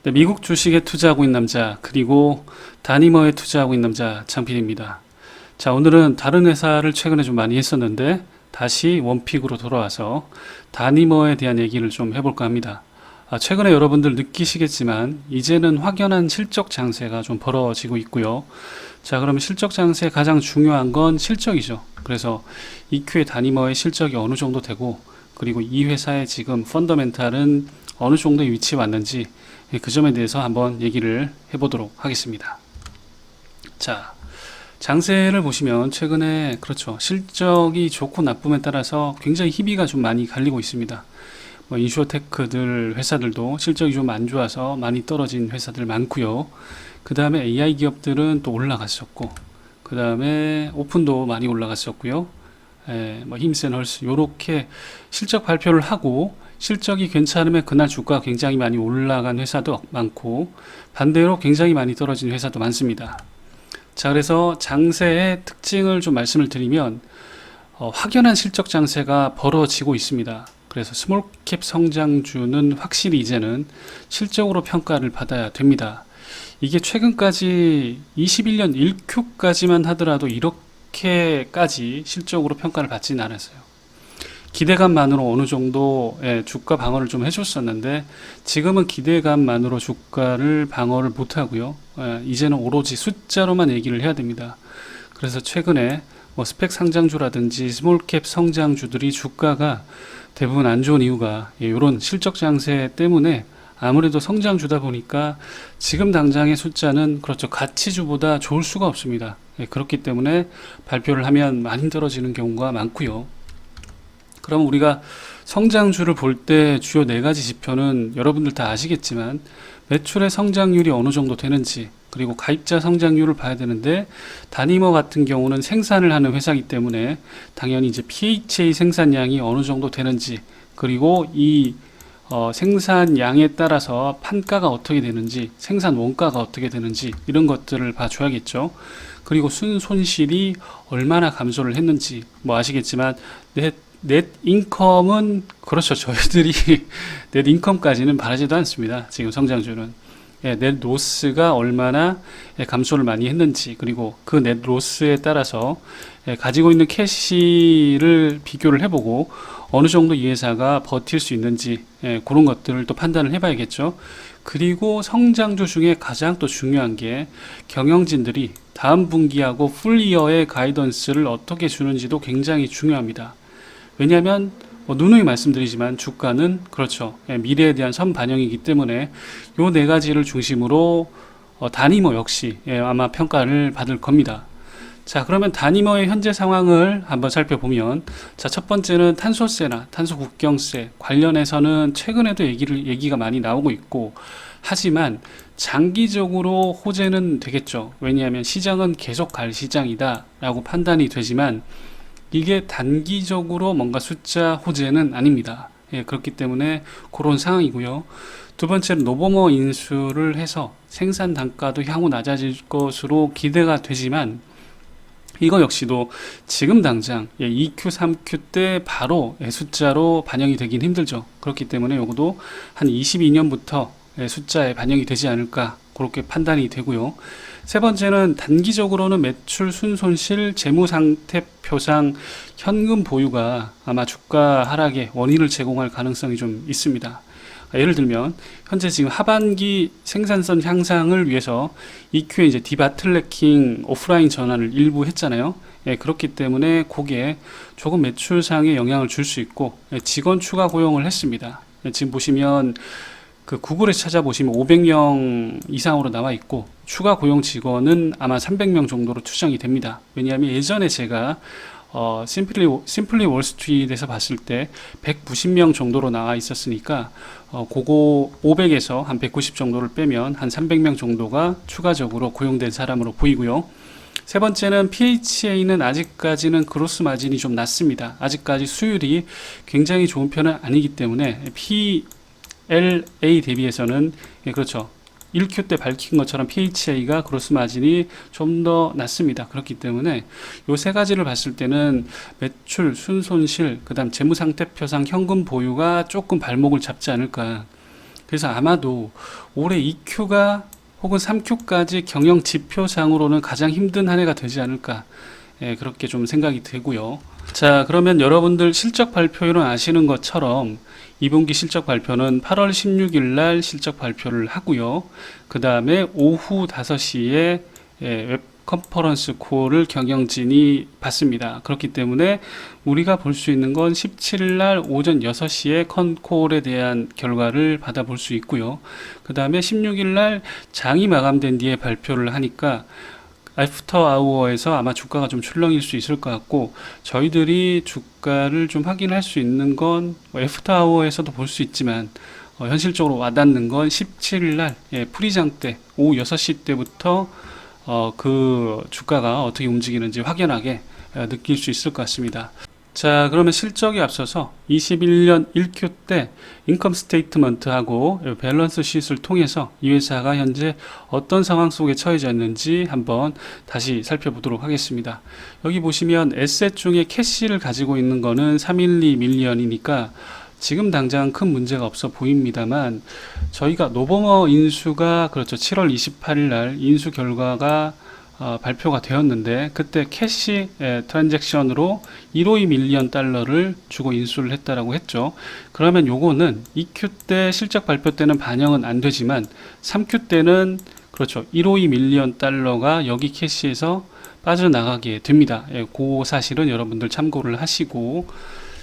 네, 미국 주식에 투자하고 있는 남자, 그리고 다니머에 투자하고 있는 남자 장필입니다. 자, 오늘은 다른 회사를 최근에 좀 많이 했었는데 다시 원픽으로 돌아와서 다니머에 대한 얘기를 좀 해볼까 합니다. 최근에 여러분들 느끼시겠지만 이제는 확연한 실적 장세가 좀 벌어지고 있고요. 자, 그러면 실적 장세 가장 중요한 건 실적이죠. 그래서 EQ의 다니머의 실적이 어느 정도 되고, 그리고 이 회사의 지금 펀더멘탈은 어느 정도의 위치에 왔는지, 그 점에 대해서 한번 얘기를 해보도록 하겠습니다. 자, 장세를 보시면 최근에 그렇죠, 실적이 좋고 나쁨에 따라서 굉장히 희비가 좀 많이 갈리고 있습니다. 인슈어테크들 회사들도 실적이 좀 안 좋아서 많이 떨어진 회사들 많고요. 그 다음에 AI 기업들은 또 올라갔었고, 그 다음에 오픈도 많이 올라갔었고요. 힘센 헐스 요렇게 실적 발표를 하고 실적이 괜찮으면 그날 주가가 굉장히 많이 올라간 회사도 많고, 반대로 굉장히 많이 떨어진 회사도 많습니다. 자, 그래서 장세의 특징을 좀 말씀을 드리면 확연한 실적 장세가 벌어지고 있습니다. 그래서 스몰캡 성장주는 확실히 이제는 실적으로 평가를 받아야 됩니다. 이게 최근까지 21년 1Q까지만 하더라도 이렇게까지 실적으로 평가를 받지는 않았어요. 기대감만으로 어느 정도의 주가 방어를 좀 해줬었는데, 지금은 기대감만으로 주가를 방어를 못하고요. 이제는 오로지 숫자로만 얘기를 해야 됩니다. 그래서 최근에 스펙 상장주라든지 스몰캡 성장주들이 주가가 대부분 안 좋은 이유가 이런 실적 장세 때문에, 아무래도 성장주다 보니까 지금 당장의 숫자는 그렇죠, 가치주보다 좋을 수가 없습니다. 그렇기 때문에 발표를 하면 많이 떨어지는 경우가 많고요. 그럼 우리가 성장주를 볼 때 주요 네 가지 지표는 여러분들 다 아시겠지만, 매출의 성장률이 어느 정도 되는지, 그리고 가입자 성장률을 봐야 되는데, 다니머 같은 경우는 생산을 하는 회사이기 때문에 당연히 이제 PHA 생산량이 어느 정도 되는지, 그리고 이 생산량에 따라서 판가가 어떻게 되는지, 생산 원가가 어떻게 되는지, 이런 것들을 봐줘야겠죠. 그리고 순손실이 얼마나 감소를 했는지, 아시겠지만 넷 인컴은 그렇죠, 저희들이 넷 인컴까지는 바라지도 않습니다. 지금 성장주는 넷 로스가 얼마나 감소를 많이 했는지, 그리고 그 넷 로스에 따라서 가지고 있는 캐시를 비교를 해보고 어느 정도 이 회사가 버틸 수 있는지, 그런 것들을 또 판단을 해봐야겠죠. 그리고 성장주 중에 가장 또 중요한 게 경영진들이 다음 분기하고 풀이어의 가이던스를 어떻게 주는지도 굉장히 중요합니다. 왜냐하면 누누이 말씀드리지만 주가는 그렇죠, 미래에 대한 선반영이기 때문에 요 네 가지를 중심으로 다니머 역시 아마 평가를 받을 겁니다. 자, 그러면 다니머의 현재 상황을 한번 살펴보면, 자, 첫 번째는 탄소세나 탄소국경세 관련해서는 최근에도 얘기가 많이 나오고 있고, 하지만 장기적으로 호재는 되겠죠. 왜냐하면 시장은 계속 갈 시장이다 라고 판단이 되지만, 이게 단기적으로 뭔가 숫자 호재는 아닙니다. 그렇기 때문에 그런 상황이고요. 두 번째는 노버머 인수를 해서 생산 단가도 향후 낮아질 것으로 기대가 되지만, 이거 역시도 지금 당장 2Q, 3Q 때 바로 숫자로 반영이 되긴 힘들죠. 그렇기 때문에 이것도 한 22년부터 숫자에 반영이 되지 않을까, 그렇게 판단이 되고요. 세 번째는 단기적으로는 매출 순손실, 재무상태표상, 현금 보유가 아마 주가 하락의 원인을 제공할 가능성이 좀 있습니다. 예를 들면 현재 지금 하반기 생산성 향상을 위해서 EQ에 이제 디바틀래킹 오프라인 전환을 일부 했잖아요. 그렇기 때문에 그게 조금 매출상에 영향을 줄 수 있고, 직원 추가 고용을 했습니다. 지금 보시면 그 구글에 찾아보시면 500명 이상으로 나와 있고, 추가 고용 직원은 아마 300명 정도로 추정이 됩니다. 왜냐하면 예전에 제가 심플리 월스트리트에서 봤을 때 190명 정도로 나와 있었으니까, 그거 500에서 한 190 정도를 빼면 한 300명 정도가 추가적으로 고용된 사람으로 보이고요. 세 번째는 PHA는 아직까지는 그로스 마진이 좀 낮습니다. 아직까지 수율이 굉장히 좋은 편은 아니기 때문에 PLA 대비해서는, 그렇죠, 1Q 때 밝힌 것처럼 PHA가 그로스 마진이 좀 더 낮습니다. 그렇기 때문에 요 세 가지를 봤을 때는 매출, 순손실, 그 다음 재무상태표상 현금 보유가 조금 발목을 잡지 않을까, 그래서 아마도 올해 2Q가 혹은 3Q까지 경영 지표상으로는 가장 힘든 한 해가 되지 않을까, 그렇게 좀 생각이 되고요. 자, 그러면 여러분들 실적 발표일은 아시는 것처럼 2분기 실적 발표는 8월 16일 날 실적 발표를 하고요. 그 다음에 오후 5시에 웹 컨퍼런스 콜을 경영진이 받습니다. 그렇기 때문에 우리가 볼 수 있는 건 17일 날 오전 6시에 컨콜에 대한 결과를 받아볼 수 있고요. 그 다음에 16일 날 장이 마감된 뒤에 발표를 하니까 애프터 아워에서 아마 주가가 좀 출렁일 수 있을 것 같고, 저희들이 주가를 좀 확인할 수 있는 건 애프터 아워에서도 볼 수 있지만 현실적으로 와닿는 건 17일 날 프리장 때 오후 6시 때부터 그 주가가 어떻게 움직이는지 확연하게 느낄 수 있을 것 같습니다. 자, 그러면 실적에 앞서서 21년 1Q 때 인컴 스테이트먼트하고 밸런스 시트를 통해서 이 회사가 현재 어떤 상황 속에 처해져 있는지 한번 다시 살펴보도록 하겠습니다. 여기 보시면 에셋 중에 캐시를 가지고 있는 거는 312 밀리언이니까 지금 당장 큰 문제가 없어 보입니다만, 저희가 노버머 인수가 그렇죠, 7월 28일 날 인수 결과가 발표가 되었는데, 그때 캐시 트랜잭션으로 152 밀리언 달러를 주고 인수를 했다라고 했죠. 그러면 요거는 2Q 때 실적 발표 때는 반영은 안 되지만 3Q 때는 그렇죠, 152 밀리언 달러가 여기 캐시에서 빠져나가게 됩니다. 그 사실은 여러분들 참고를 하시고,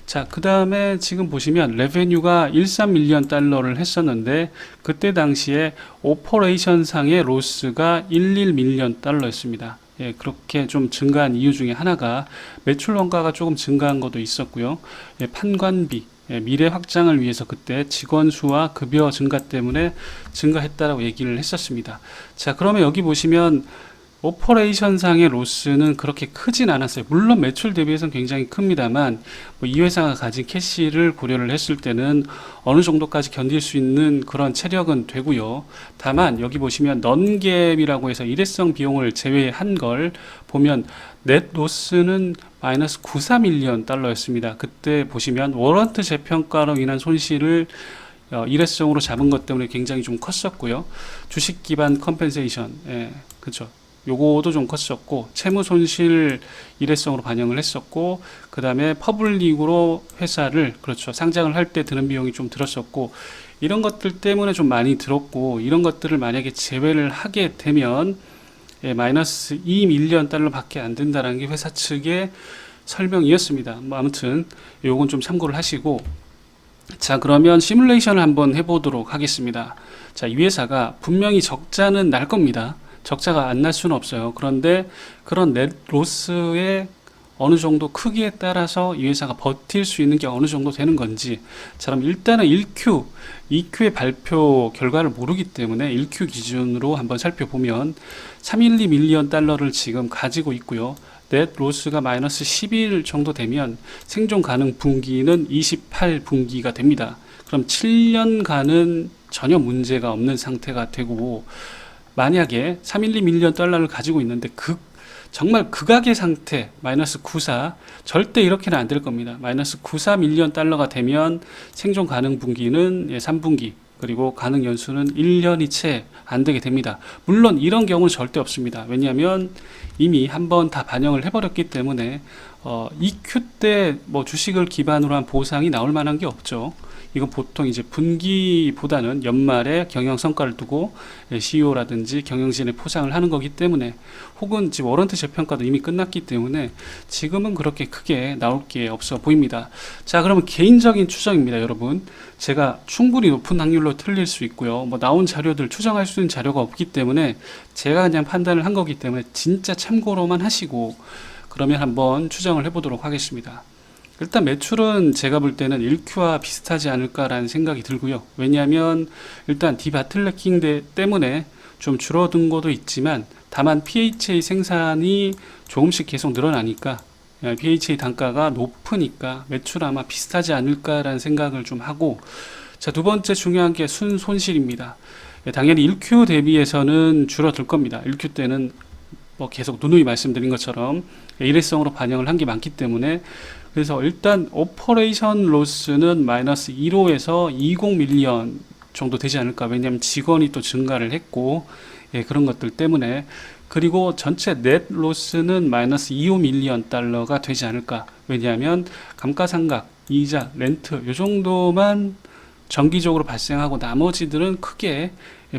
자, 그 다음에 지금 보시면 레베뉴가 13 밀리언 달러를 했었는데, 그때 당시에 오퍼레이션 상의 로스가 11 밀리언 달러였습니다. 그렇게 좀 증가한 이유 중에 하나가 매출 원가가 조금 증가한 것도 있었고요. 판관비, 미래 확장을 위해서 그때 직원 수와 급여 증가 때문에 증가했다라고 얘기를 했었습니다. 자, 그러면 여기 보시면 오퍼레이션 상의 로스는 그렇게 크진 않았어요. 물론 매출 대비해서는 굉장히 큽니다만, 이 회사가 가진 캐시를 고려를 했을 때는 어느 정도까지 견딜 수 있는 그런 체력은 되고요. 다만 여기 보시면 넌갭이라고 해서 일회성 비용을 제외한 걸 보면 넷 로스는 마이너스 94 밀리언 달러였습니다. 그때 보시면 워런트 재평가로 인한 손실을 일회성으로 잡은 것 때문에 굉장히 좀 컸었고요. 주식 기반 컴펜세이션, 그렇죠. 요거도 좀 컸었고, 채무 손실 일회성으로 반영을 했었고, 그 다음에 퍼블릭으로 회사를 그렇죠, 상장을 할 때 드는 비용이 좀 들었었고, 이런 것들 때문에 좀 많이 들었고, 이런 것들을 만약에 제외를 하게 되면 마이너스 2 밀리언 달러 밖에 안 된다는 게 회사 측의 설명이었습니다. 뭐 아무튼 요건 좀 참고를 하시고, 자, 그러면 시뮬레이션을 한번 해보도록 하겠습니다. 자, 이 회사가 분명히 적자는 날 겁니다. 적자가 안 날 수는 없어요. 그런데 그런 넷 로스의 어느 정도 크기에 따라서 이 회사가 버틸 수 있는 게 어느 정도 되는 건지, 자, 그럼 일단은 1Q, 2Q의 발표 결과를 모르기 때문에 1Q 기준으로 한번 살펴보면 312 밀리언 달러를 지금 가지고 있고요. 넷 로스가 마이너스 11 정도 되면 생존 가능 분기는 28분기가 됩니다. 그럼 7년간은 전혀 문제가 없는 상태가 되고, 만약에 312 밀리언 달러를 가지고 있는데 정말 극악의 상태 마이너스 94, 절대 이렇게는 안 될 겁니다. 마이너스 94 밀리언 달러가 되면 생존 가능 분기는 3분기, 그리고 가능 연수는 1년이 채 안 되게 됩니다. 물론 이런 경우는 절대 없습니다. 왜냐하면 이미 한번 다 반영을 해버렸기 때문에 2Q 때 뭐 주식을 기반으로 한 보상이 나올 만한 게 없죠. 이건 보통 이제 분기보다는 연말에 경영 성과를 두고 CEO라든지 경영진에 포상을 하는 거기 때문에, 혹은 지금 워런트 재평가도 이미 끝났기 때문에 지금은 그렇게 크게 나올 게 없어 보입니다. 자, 그러면 개인적인 추정입니다, 여러분. 제가 충분히 높은 확률로 틀릴 수 있고요. 뭐 나온 자료들 추정할 수 있는 자료가 없기 때문에 제가 그냥 판단을 한 거기 때문에 진짜 참고로만 하시고, 그러면 한번 추정을 해보도록 하겠습니다. 일단 매출은 제가 볼 때는 1Q와 비슷하지 않을까라는 생각이 들고요. 왜냐하면 일단 디바틀레킹 때문에 좀 줄어든 것도 있지만, 다만 PHA 생산이 조금씩 계속 늘어나니까 PHA 단가가 높으니까 매출 아마 비슷하지 않을까라는 생각을 좀 하고, 자, 두 번째 중요한 게 순손실입니다. 당연히 1Q 대비해서는 줄어들 겁니다. 1Q 때는 뭐 계속 누누이 말씀드린 것처럼 일회성으로 반영을 한 게 많기 때문에, 그래서 일단 오퍼레이션 로스는 마이너스 1호에서 20 밀리언 정도 되지 않을까. 왜냐하면 직원이 또 증가를 했고, 예, 그런 것들 때문에. 그리고 전체 넷 로스는 마이너스 25밀리언 달러가 되지 않을까. 왜냐하면 감가상각, 이자, 렌트 요 정도만 정기적으로 발생하고 나머지들은 크게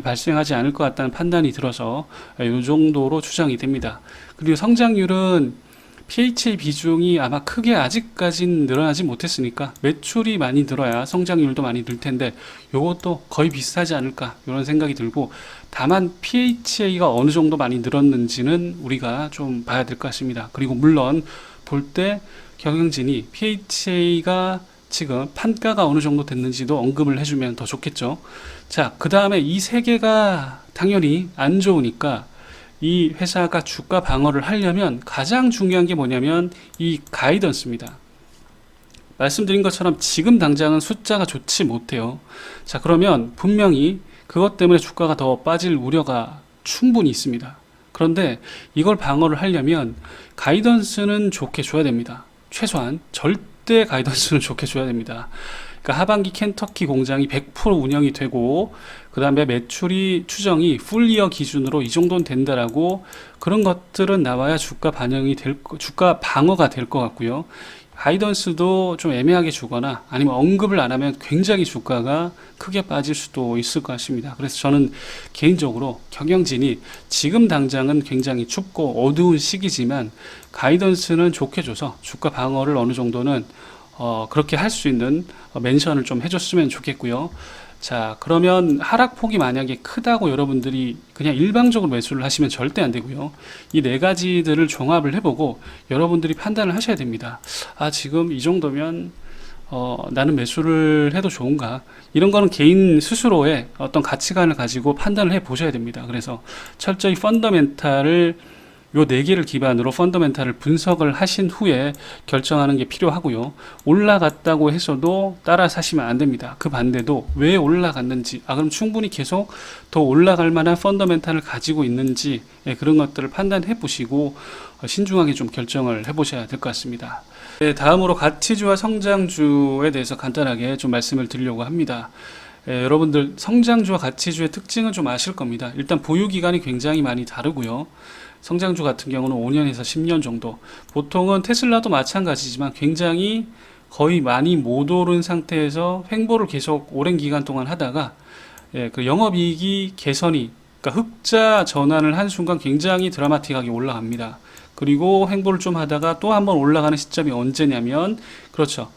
발생하지 않을 것 같다는 판단이 들어서 요 정도로 추정이 됩니다. 그리고 성장률은 PHA 비중이 아마 크게 아직까진 늘어나지 못했으니까 매출이 많이 늘어야 성장률도 많이 늘 텐데 요것도 거의 비슷하지 않을까 이런 생각이 들고, 다만 PHA가 어느 정도 많이 늘었는지는 우리가 좀 봐야 될 것 같습니다. 그리고 물론 볼 때 경영진이 PHA가 지금 판가가 어느 정도 됐는지도 언급을 해주면 더 좋겠죠. 자, 그 다음에 이 세 개가 당연히 안 좋으니까 이 회사가 주가 방어를 하려면 가장 중요한 게 뭐냐면 이 가이던스입니다. 말씀드린 것처럼 지금 당장은 숫자가 좋지 못해요. 자, 그러면 분명히 그것 때문에 주가가 더 빠질 우려가 충분히 있습니다. 그런데 이걸 방어를 하려면 가이던스는 좋게 줘야 됩니다. 최소한 절대 가이던스는 좋게 줘야 됩니다. 그러니까 하반기 켄터키 공장이 100% 운영이 되고, 그 다음에 매출이 추정이 풀이어 기준으로 이 정도는 된다라고, 그런 것들은 나와야 주가 반영이 주가 방어가 될 것 같고요. 가이던스도 좀 애매하게 주거나 아니면 언급을 안 하면 굉장히 주가가 크게 빠질 수도 있을 것 같습니다. 그래서 저는 개인적으로 경영진이 지금 당장은 굉장히 춥고 어두운 시기지만 가이던스는 좋게 줘서 주가 방어를 어느 정도는 그렇게 할 수 있는 멘션을 좀 해줬으면 좋겠고요. 자, 그러면 하락폭이 만약에 크다고 여러분들이 그냥 일방적으로 매수를 하시면 절대 안 되고요. 이 네 가지들을 종합을 해보고 여러분들이 판단을 하셔야 됩니다. 아, 지금 이 정도면 나는 매수를 해도 좋은가? 이런 거는 개인 스스로의 어떤 가치관을 가지고 판단을 해 보셔야 됩니다. 그래서 철저히 펀더멘탈을 요 네 개를 기반으로 펀더멘탈을 분석을 하신 후에 결정하는 게 필요하고요. 올라갔다고 해서도 따라 사시면 안 됩니다. 그 반대도 왜 올라갔는지, 그럼 충분히 계속 더 올라갈 만한 펀더멘탈을 가지고 있는지, 그런 것들을 판단해 보시고 신중하게 좀 결정을 해 보셔야 될 것 같습니다. 네, 다음으로 가치주와 성장주에 대해서 간단하게 좀 말씀을 드리려고 합니다. 여러분들 성장주와 가치주의 특징은 좀 아실 겁니다. 일단 보유기간이 굉장히 많이 다르고요. 성장주 같은 경우는 5년에서 10년 정도, 보통은 테슬라도 마찬가지지만 굉장히 거의 많이 못 오른 상태에서 횡보를 계속 오랜 기간 동안 하다가 그 영업이익이 개선이, 그러니까 흑자 전환을 한 순간 굉장히 드라마틱하게 올라갑니다. 그리고 횡보를 좀 하다가 또 한번 올라가는 시점이 언제냐면, 그렇죠,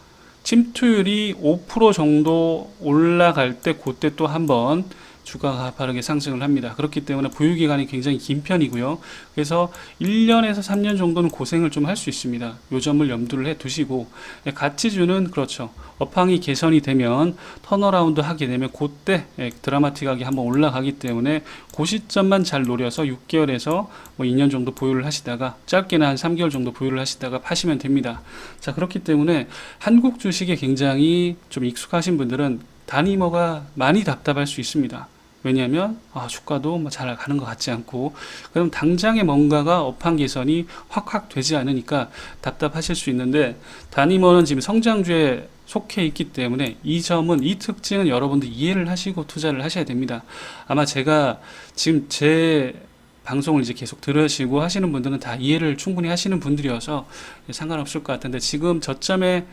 침투율이 5% 정도 올라갈 때 그때 또 한번 주가가 가파르게 상승을 합니다. 그렇기 때문에 보유기간이 굉장히 긴 편이고요. 그래서 1년에서 3년 정도는 고생을 좀 할 수 있습니다. 요 점을 염두를 해 두시고, 가치주는 그렇죠, 업황이 개선이 되면 턴어라운드 하게 되면 그때 드라마틱하게 한번 올라가기 때문에 그 시점만 잘 노려서 6개월에서 뭐 2년 정도 보유를 하시다가, 짧게는 한 3개월 정도 보유를 하시다가 파시면 됩니다. 자, 그렇기 때문에 한국 주식에 굉장히 좀 익숙하신 분들은 단위머가 많이 답답할 수 있습니다. 왜냐하면 주가도 뭐 잘 가는 것 같지 않고, 그럼 당장에 뭔가가 업황 개선이 확 되지 않으니까 답답하실 수 있는데, 단위머는 지금 성장주에 속해 있기 때문에 이 점은, 이 특징은 여러분들 이해를 하시고 투자를 하셔야 됩니다. 아마 제가 지금 제 방송을 이제 계속 들으시고 하시는 분들은 다 이해를 충분히 하시는 분들이어서 상관없을 것 같은데, 지금 저점에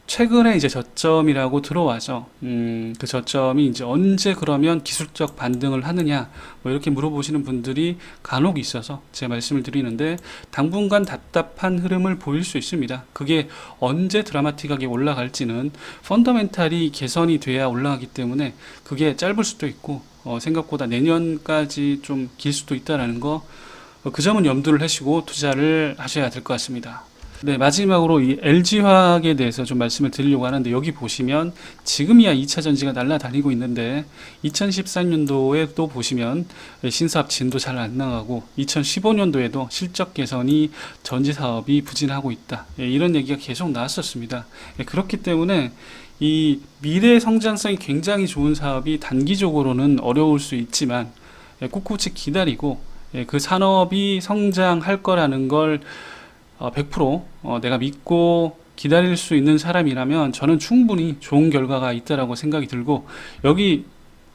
최근에 이제 저점이라고 들어와서 그 저점이 이제 언제 그러면 기술적 반등을 하느냐, 뭐 이렇게 물어보시는 분들이 간혹 있어서 제 말씀을 드리는데, 당분간 답답한 흐름을 보일 수 있습니다. 그게 언제 드라마틱하게 올라갈지는 펀더멘탈이 개선이 돼야 올라가기 때문에 그게 짧을 수도 있고 생각보다 내년까지 좀 길 수도 있다라는 거, 그 점은 염두를 하시고 투자를 하셔야 될 것 같습니다. 네, 마지막으로 이 LG화학에 대해서 좀 말씀을 드리려고 하는데, 여기 보시면 지금이야 2차 전지가 날아다니고 있는데 2014년도에 또 보시면 신사업 진도 잘 안 나가고 2015년도에도 실적 개선이 전지 사업이 부진하고 있다, 이런 얘기가 계속 나왔었습니다. 그렇기 때문에 이 미래 성장성이 굉장히 좋은 사업이 단기적으로는 어려울 수 있지만 꿋꿋이 기다리고 그 산업이 성장할 거라는 걸 100% 내가 믿고 기다릴 수 있는 사람이라면 저는 충분히 좋은 결과가 있다라고 생각이 들고, 여기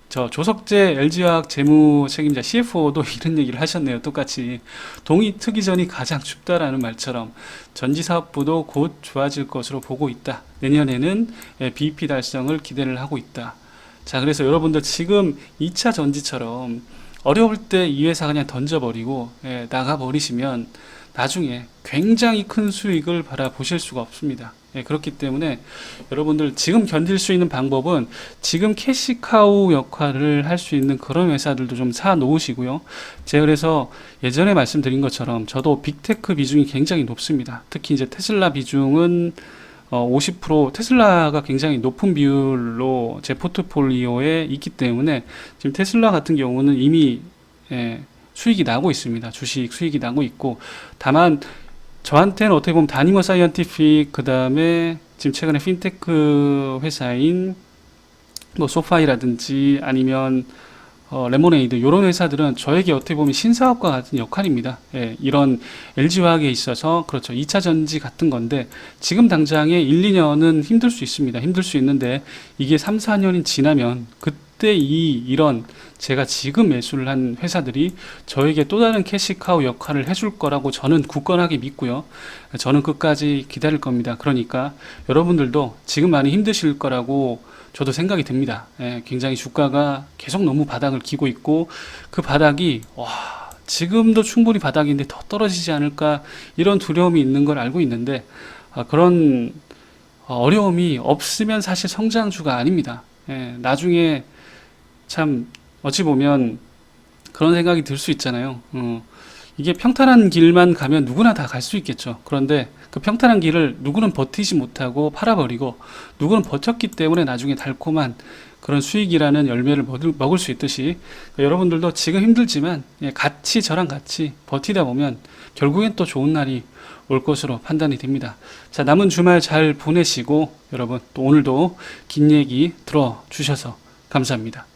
저 조석재 LG화학 재무 책임자 CFO도 이런 얘기를 하셨네요. 똑같이 동이 트기 전이 가장 춥다라는 말처럼 전지 사업부도 곧 좋아질 것으로 보고 있다. 내년에는 BEP 달성을 기대를 하고 있다. 자, 그래서 여러분들 지금 2차 전지처럼 어려울 때 이 회사 그냥 던져버리고 나가버리시면 나중에 굉장히 큰 수익을 바라보실 수가 없습니다. 그렇기 때문에 여러분들 지금 견딜 수 있는 방법은 지금 캐시카우 역할을 할 수 있는 그런 회사들도 좀 사 놓으시고요. 제가 그래서 예전에 말씀드린 것처럼 저도 빅테크 비중이 굉장히 높습니다. 특히 이제 테슬라 비중은 50% 테슬라가 굉장히 높은 비율로 제 포트폴리오에 있기 때문에 지금 테슬라 같은 경우는 이미 수익이 나고 있습니다. 주식 수익이 나고 있고, 다만 저한테는 어떻게 보면 다니머 사이언티픽, 그 다음에 지금 최근에 핀테크 회사인 뭐 소파이라든지 아니면 레모네이드, 이런 회사들은 저에게 어떻게 보면 신사업과 같은 역할입니다. 이런 LG화학에 있어서 그렇죠. 2차 전지 같은 건데 지금 당장에 1, 2년은 힘들 수 있습니다. 힘들 수 있는데 이게 3, 4년이 지나면 그때 이런 제가 지금 매수를 한 회사들이 저에게 또 다른 캐시카우 역할을 해줄 거라고 저는 굳건하게 믿고요. 저는 끝까지 기다릴 겁니다. 그러니까 여러분들도 지금 많이 힘드실 거라고 저도 생각이 듭니다. 굉장히 주가가 계속 너무 바닥을 기고 있고, 그 바닥이 지금도 충분히 바닥인데 더 떨어지지 않을까, 이런 두려움이 있는 걸 알고 있는데, 그런 어려움이 없으면 사실 성장주가 아닙니다. 나중에 참 어찌 보면 그런 생각이 들 수 있잖아요. 이게 평탄한 길만 가면 누구나 다 갈 수 있겠죠. 그런데 그 평탄한 길을 누구는 버티지 못하고 팔아버리고, 누구는 버텼기 때문에 나중에 달콤한 그런 수익이라는 열매를 먹을 수 있듯이, 여러분들도 지금 힘들지만 같이 저랑 같이 버티다 보면 결국엔 또 좋은 날이 올 것으로 판단이 됩니다. 자, 남은 주말 잘 보내시고, 여러분 또 오늘도 긴 얘기 들어주셔서 감사합니다.